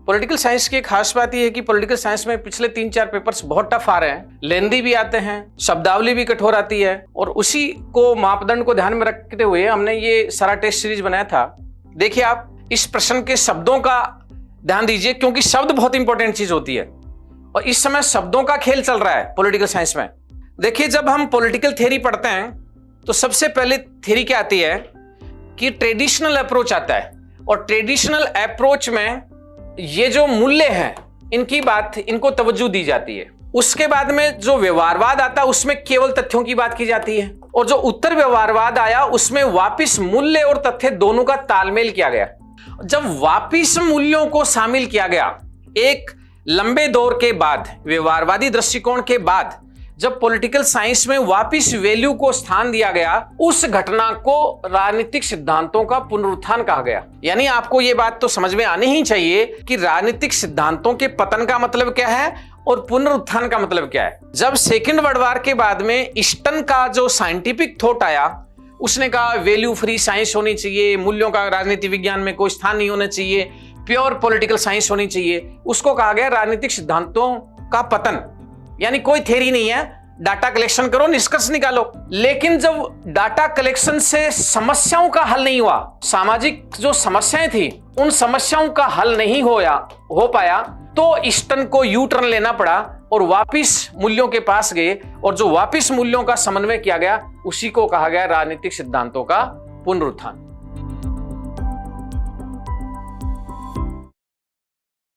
Political science की एक खास बात यह है कि पॉलिटिकल साइंस में पिछले 3-4 पेपर्स बहुत टफ आ रहे हैं, लेंदी भी आते हैं, शब्दावली भी कठोर आती है, और उसी को मापदंड को ध्यान में रखते हुए हमने ये सारा टेस्ट सीरीज बनाया था। देखिए, आप इस प्रश्न के शब्दों का ध्यान दीजिए, क्योंकि शब्द बहुत इंपॉर्टेंट चीज होती है और इस समय शब्दों का खेल चल रहा है पॉलिटिकल साइंस में। देखिए, जब हम पॉलिटिकल थ्योरी पढ़ते हैं तो सबसे पहले थ्योरी क्या आती है कि ट्रेडिशनल अप्रोच आता है, और ट्रेडिशनल अप्रोच में ये जो मूल्य हैं इनकी बात, इनको तवज्जो दी जाती है। उसके बाद में जो व्यवहारवाद आता है उसमें केवल तथ्यों की बात की जाती है, और जो उत्तर व्यवहारवाद आया उसमें वापिस मूल्य और तथ्य दोनों का तालमेल किया गया। जब वापिस मूल्यों को शामिल किया गया एक लंबे दौर के बाद, व्यवहारवादी दृष्टिकोण के बाद, जब पॉलिटिकल साइंस में वापिस वैल्यू को स्थान दिया गया, उस घटना को राजनीतिक सिद्धांतों का पुनरुत्थान कहा गया। यानी आपको यह बात तो समझ में आनी ही चाहिए कि राजनीतिक सिद्धांतों के पतन का मतलब क्या है और पुनरुत्थान का मतलब क्या है। जब सेकेंड वर्ल्ड वॉर के बाद में ईस्टर्न का जो साइंटिफिक थॉट आया, उसने कहा वैल्यू फ्री साइंस होनी चाहिए, मूल्यों का राजनीति विज्ञान में कोई स्थान नहीं होना चाहिए, प्योर पॉलिटिकल साइंस होनी चाहिए, उसको कहा गया राजनीतिक सिद्धांतों का पतन। यानी कोई थ्योरी नहीं है, डाटा कलेक्शन करो, निष्कर्ष निकालो। लेकिन जब डाटा कलेक्शन से समस्याओं का हल नहीं हुआ, सामाजिक जो समस्याएं थी उन समस्याओं का हल नहीं हो पाया, तो ईस्टर्न को यू टर्न लेना पड़ा और वापिस मूल्यों के पास गए, और जो वापिस मूल्यों का समन्वय किया गया उसी को कहा गया राजनीतिक सिद्धांतों का पुनरुत्थान।